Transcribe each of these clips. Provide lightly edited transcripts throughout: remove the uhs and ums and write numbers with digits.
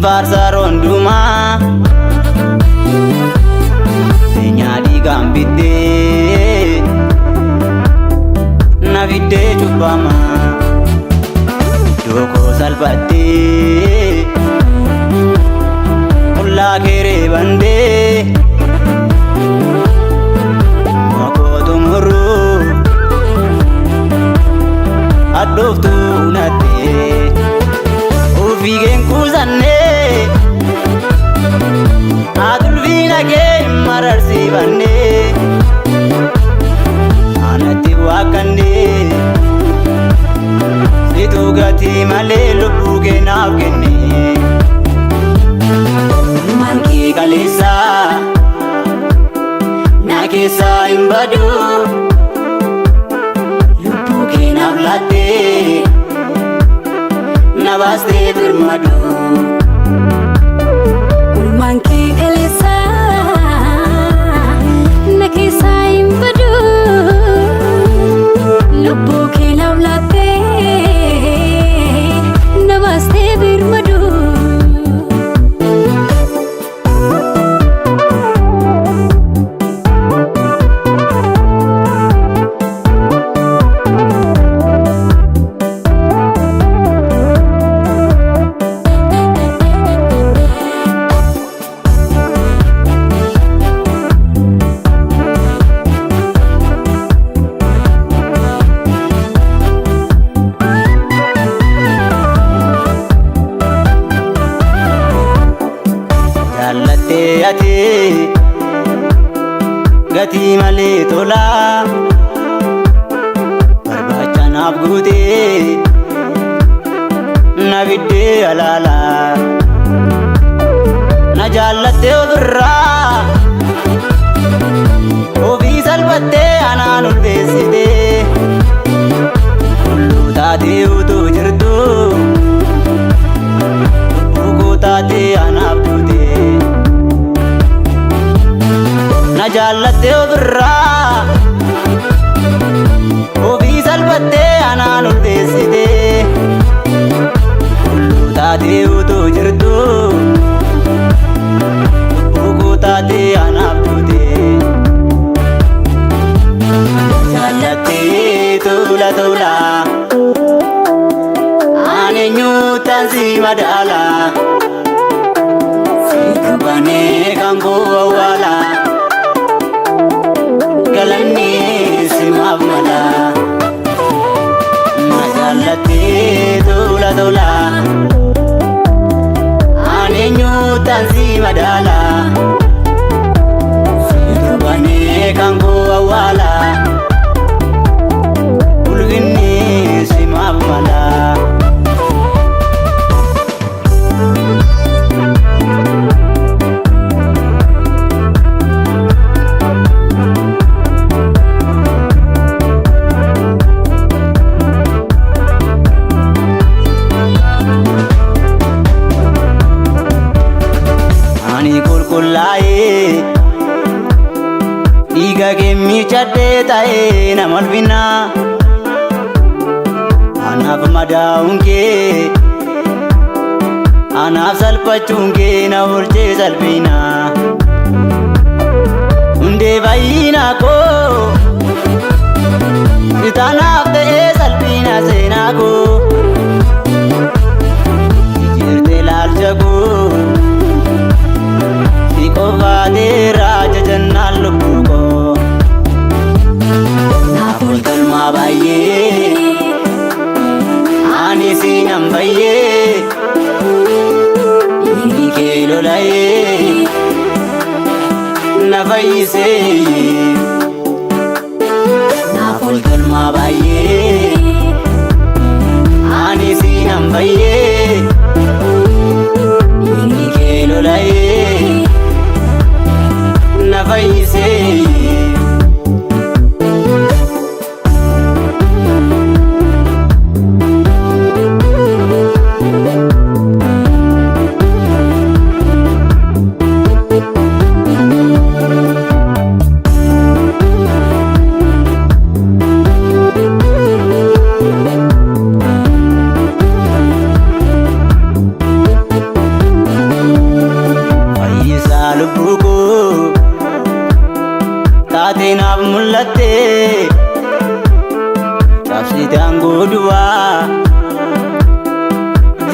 Farsa ronduma Nyadi gambide Navide chupama Doko salbate Ulla kere bande Moko tumuru Adoftu unate Ufigen kuzanne Adulvina ke mararsi banne Anati wakande Situ gati male lubbu ke naaf kenne Manki kalesa Na kesa imbadu Lubbu ke naaf latte Nabaste birmadu Manki kalesa Na kesa imbadu Lubbu ke naaf latte Nabaste birmadu Jallatte ati gati male tola Barbacha naaf guute na bidde alala Na jallatte ofirra ofii salphatte anaan ulfeessite Hulluu taate utuu jirtu Lubbuu taate anaaf duute Na jallatte ofirra ofii salphatte anaan ulfeessite Hulluu taate utuu jirtu Lubbuu taate anaaf duute Jallatte tula tula Ani nyutan si madala Sikubane kanko awala Galanni simaaf mala Na jallatte tula tula Ani nyutan si madala Sikubane kanko awala Ulvinni simaaf mala Ani kulkullaa'e dhiiga kee miiccadhee taa'ee nama ulfina Anaaf madaa'uun kee anaaf salphachuun kee na oolchee salphina Hundee fayyina koo Sitaanaaf ta'ee salphina seenaa koo Jijjiirtee laalcha koo Si qofaateera jajannaan lubbuu koo Naaf olgalmaa baay'ee Ani siinan baay'ee Inni kee lola'ee Na fayyisee Naaf olgalmaa baay'ee Ani siinan baay'ee Inni kee lola'ee Na fayyisee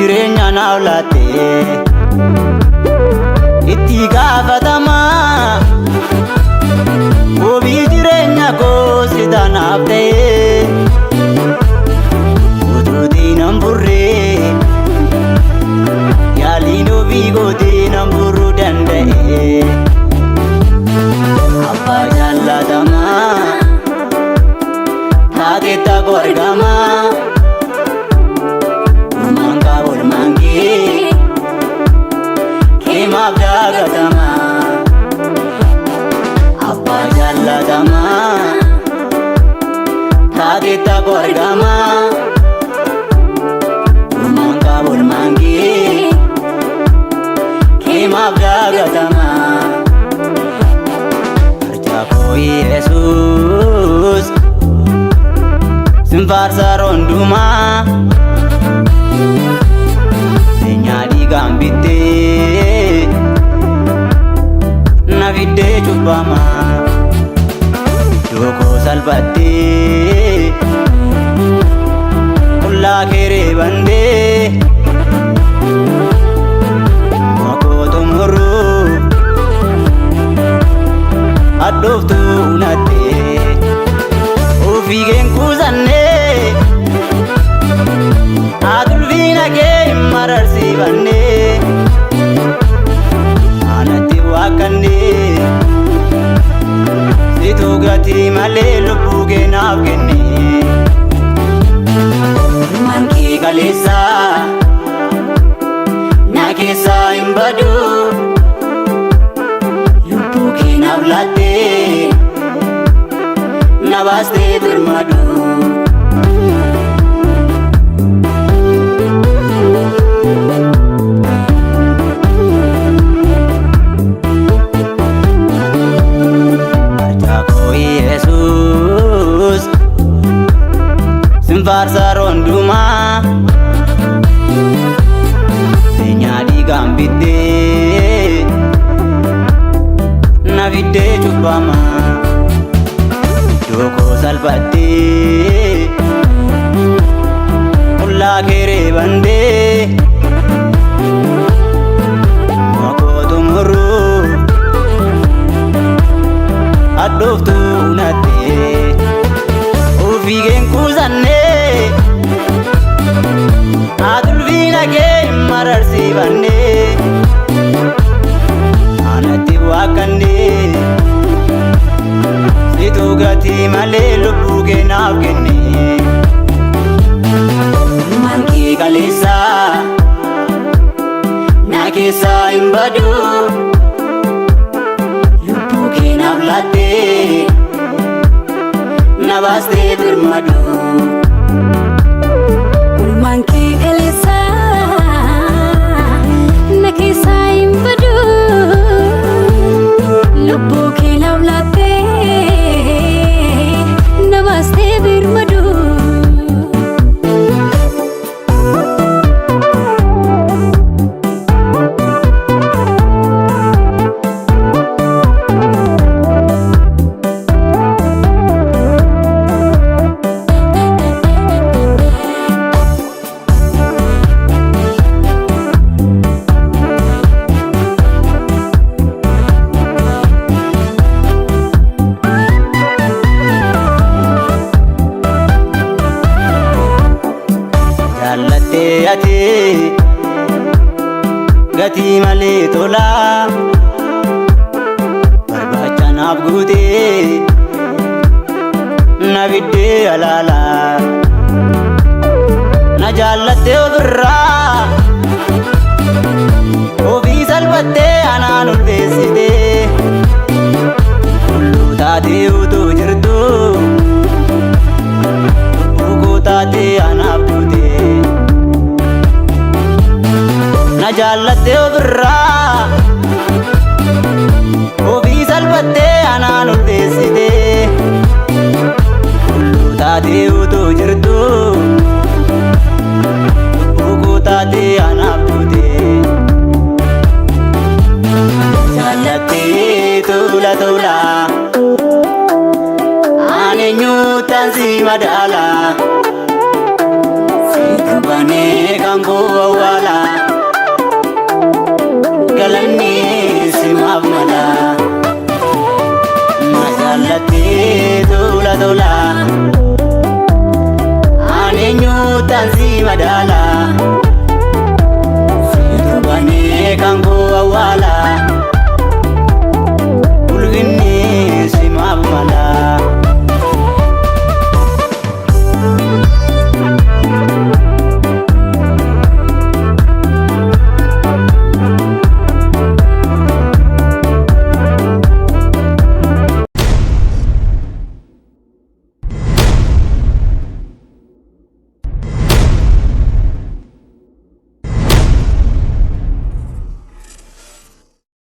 jireenya naaf laatte itti gaafatama wabii jireenya koo sita naaf ta'e utuu diinan burree yaaliin ofii gootii nan buruu danda'e abbaa jaallatamaa taateetta koo argamaa uummankaa olmaangee keemaaf daagatamaa abbaa jaallatamaa taateetta koo argamaa uummankaa olmaangee keemaaf daagatamaa arjaa koo Yesuus sin faarsaa rondumaa beenyaa dhiigaan bittee na fiddee cubbamaa iddoo koo salphattee qullaa kee reebandee makoo xumuruu addooftuu unattee ofii keen kuusannee adulfiina kee hin mararsiifannee anatti waakkannee situu gatii malee lubbuu kee naaf kennee ilmaan kee kaleessaa na keessaa hin badu lubbuu kee naaf laattee na baastee birmadu arjaa koo Yesuus sin faarsaa rondumaa beenyaa dhiigaan bittee na fiddee cubbamaa iddoo koo salphattee qullaa kee reebandee makoo xumuruu addooftuu unattee ofii keen kuusannee adulfiina kee hin mararsiifannee anatti waakkannee situu gatii malee lubbuu kee naaf kennee ilmaan kee kaleessaa na keessaa hin badu lubbuu kee naaf laattee na baastee birmadu Ilmaan kee kaleessaa na keessaa hin badu lubbuu kee naaf laattee na baastee birmadu jaallattee ati gatii malee tolaa barbaacha naaf guutee na fiddee alaalaa na jaallattee ofirraa ofii salphattee anaan ulfeessitee hulluu taatee utuu jirtuu lubbuu taatee anaaf duutee na jaallattee ofirraa ofii salphattee anaan ulfeessitee hulluu taatee utuu jirtuu lubbuu taatee anaaf duutee jaallattee tula tula ani eenyuutaan si madaala si tubanee kan koo awwaala galanni simaaf mala na jaallattee tola tola ani eenyuutaan si madaala si turbanii kan koo awwaala